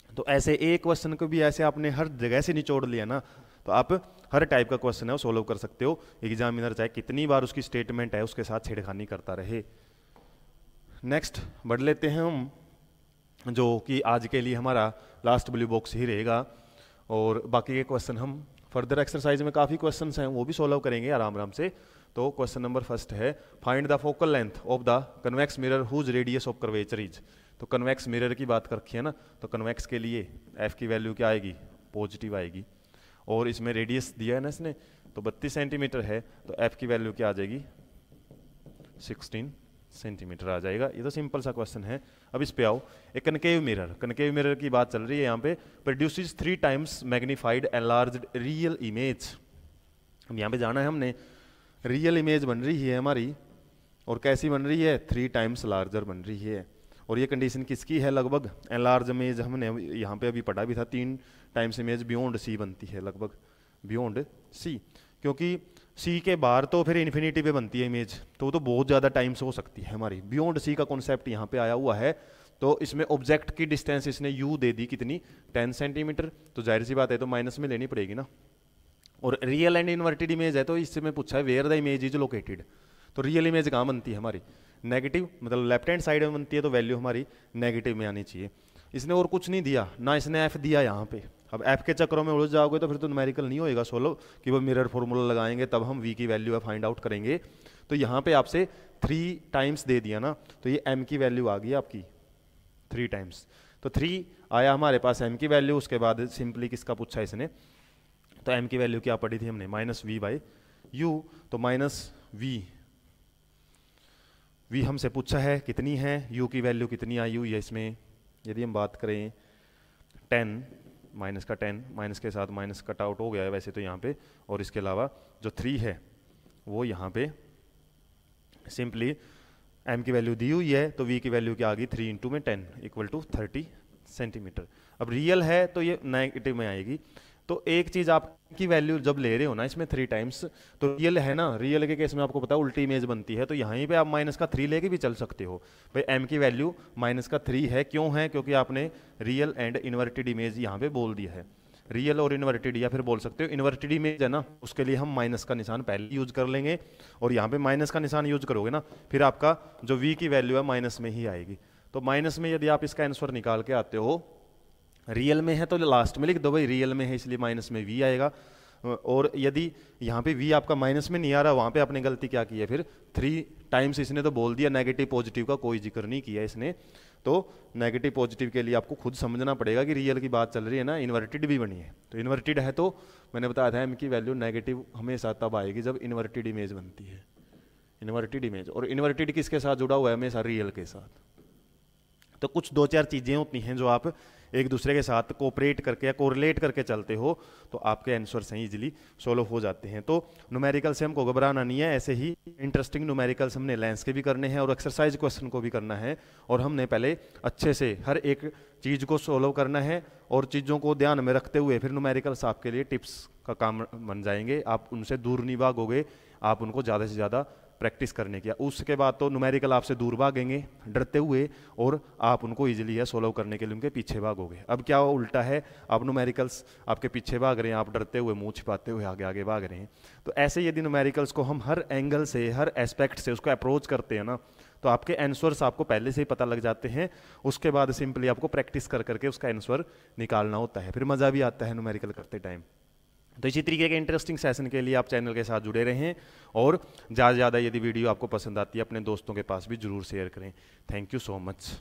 तो ऐसे एक क्वेश्चन को भी ऐसे आपने हर जगह से निचोड़ लिया ना, तो आप हर टाइप का क्वेश्चन है वो सोल्व कर सकते हो। एग्जामिनर चाहे कितनी बार उसकी स्टेटमेंट है उसके साथ छेड़खानी करता रहे। नेक्स्ट बढ़ लेते हैं हम, जो कि आज के लिए हमारा लास्ट ब्लू बॉक्स ही रहेगा, और बाकी के क्वेश्चन हम फर्दर एक्सरसाइज में काफ़ी क्वेश्चन हैं वो भी सोल्व करेंगे आराम आराम से। तो क्वेश्चन नंबर फर्स्ट है, find the focal length of the convex mirror whose radius of curvature is. तो कन्वेक्स मिरर की बात कर रखी है ना, तो कन्वेक्स के लिए f की वैल्यू क्या आएगी, पॉजिटिव आएगी, और इसमें रेडियस दिया है ना इसने, तो 32 सेंटीमीटर है, तो f की वैल्यू क्या आ जाएगी 16 सेंटीमीटर आ जाएगा। ये तो सिंपल सा क्वेश्चन है। अब इस पे आओ, एक कनकेव मिरर की बात चल रही है यहाँ पे, produces 3 times magnified enlarged real image. अब यहाँ पे जाना है हमने, रियल इमेज बन रही है हमारी, और कैसी बन रही है 3 टाइम्स लार्जर बन रही है। और ये कंडीशन किसकी है, लगभग एनलार्ज इमेज हमने यहाँ पे अभी पढ़ा भी था, 3 टाइम्स इमेज बियॉन्ड सी बनती है, लगभग बियॉन्ड सी, क्योंकि सी के बाहर तो फिर इन्फिनिटी पे बनती है इमेज, तो वो तो बहुत ज़्यादा टाइम्स हो सकती है हमारी। बियॉन्ड सी का कॉन्सेप्ट यहाँ पे आया हुआ है, तो इसमें ऑब्जेक्ट की डिस्टेंस इसने यू दे दी कितनी 10 सेंटीमीटर, तो जाहिर सी बात है तो माइनस में लेनी पड़ेगी ना, और रियल एंड इन्वर्टेड इमेज है तो इसमें पूछा है where the image is located. तो रियल इमेज कहाँ बनती है हमारी, नेगेटिव, मतलब लेफ्ट हैंड साइड में बनती है, तो वैल्यू हमारी नेगेटिव में आनी चाहिए। इसने और कुछ नहीं दिया ना, इसने एफ दिया यहाँ पे। अब एफ के चक्रों में उलझ जाओगे तो फिर तो न्यूमेरिकल नहीं होएगा सोल्व, कि वो मिरर फॉर्मूला लगाएंगे तब हम वी की वैल्यू फाइंड आउट करेंगे। तो यहाँ पे आपसे 3 टाइम्स दे दिया ना, तो ये एम की वैल्यू आ गई आपकी 3 टाइम्स। तो 3 आया हमारे पास एम की वैल्यू। उसके बाद सिंपली किसका पूछा इसने, तो एम की वैल्यू क्या पढ़ी थी हमने, -v/u। तो v हमसे पूछा है कितनी है, u की वैल्यू कितनी आई हुई है इसमें, यदि हम बात करें 10 माइनस का 10, माइनस के साथ माइनस कट आउट हो गया है वैसे तो यहाँ पे, और इसके अलावा जो 3 है वो यहाँ पे सिंपली m की वैल्यू दी हुई है, तो v की वैल्यू क्या आ गई 3 × 10 = 30 सेंटीमीटर। अब रियल है तो ये नेगेटिव में आएगी। तो एक चीज आपकी वैल्यू जब ले रहे हो ना इसमें 3 टाइम्स, तो रियल है ना, रियल के केस में आपको पता है उल्टी इमेज बनती है, तो यहीं पे आप -3 लेके भी चल सकते हो। भाई m की वैल्यू -3 है, क्यों है, क्योंकि आपने रियल एंड इन्वर्टेड इमेज यहाँ पे बोल दिया है। रियल और इन्वर्टेड, या फिर बोल सकते हो इन्वर्टेड इमेज है ना, उसके लिए हम माइनस का निशान पहले यूज कर लेंगे, और यहाँ पे माइनस का निशान यूज करोगे ना, फिर आपका जो v की वैल्यू है माइनस में ही आएगी। तो माइनस में यदि आप इसका आंसर निकाल के आते हो, रियल में है तो लास्ट में लिख दो भाई रियल में है इसलिए माइनस में v आएगा। और यदि यहाँ पे v आपका माइनस में नहीं आ रहा, वहाँ पे आपने गलती क्या की है, फिर 3 टाइम्स इसने तो बोल दिया, नेगेटिव पॉजिटिव का कोई जिक्र नहीं किया इसने। तो नेगेटिव पॉजिटिव के लिए आपको खुद समझना पड़ेगा कि रियल की बात चल रही है ना, इन्वर्टेड भी बनी है। तो इन्वर्टेड है तो मैंने बताया था m की वैल्यू नेगेटिव हमेशा तब आएगी जब इन्वर्टेड इमेज बनती है, इन्वर्टेड इमेज। और इन्वर्टेड किसके साथ जुड़ा हुआ है, हमेशा रियल के साथ। तो कुछ 2-4 चीजें होती हैं जो आप एक दूसरे के साथ कोऑपरेट करके या कोरिलेट करके चलते हो, तो आपके आंसर सही इजीली सोल्व हो जाते हैं। तो न्यूमेरिकल से हमको घबराना नहीं है, ऐसे ही इंटरेस्टिंग न्यूमेरिकल्स हमने लेंस के भी करने हैं और एक्सरसाइज क्वेश्चन को भी करना है, और हमने पहले अच्छे से हर एक चीज को सोल्व करना है, और चीज़ों को ध्यान में रखते हुए फिर न्यूमेरिकल्स आपके लिए टिप्स का काम बन जाएंगे। आप उनसे दूर नहीं भागोगे, आप उनको ज़्यादा से ज़्यादा प्रैक्टिस करने की। उसके बाद तो न्यूमेरिकल आपसे दूर भागेंगे डरते हुए, और आप उनको इजीली है सोल्व करने के लिए उनके पीछे भागोगे। अब क्या उल्टा है, अब न्यूमेरिकल्स आपके पीछे भाग रहे हैं, आप डरते हुए मुंह छिपाते हुए आगे आगे भाग रहे हैं। तो ऐसे यदि न्यूमेरिकल्स को हम हर एंगल से, हर एस्पेक्ट से उसको अप्रोच करते हैं ना, तो आपके आंसर्स आपको पहले से ही पता लग जाते हैं। उसके बाद सिंपली आपको प्रैक्टिस कर करके उसका आंसर निकालना होता है, फिर मज़ा भी आता है न्यूमेरिकल करते टाइम। तो इसी तरीके के इंटरेस्टिंग सेशन के लिए आप चैनल के साथ जुड़े रहें, और ज़्यादा से ज़्यादा यदि वीडियो आपको पसंद आती है अपने दोस्तों के पास भी जरूर शेयर करें। Thank you so much.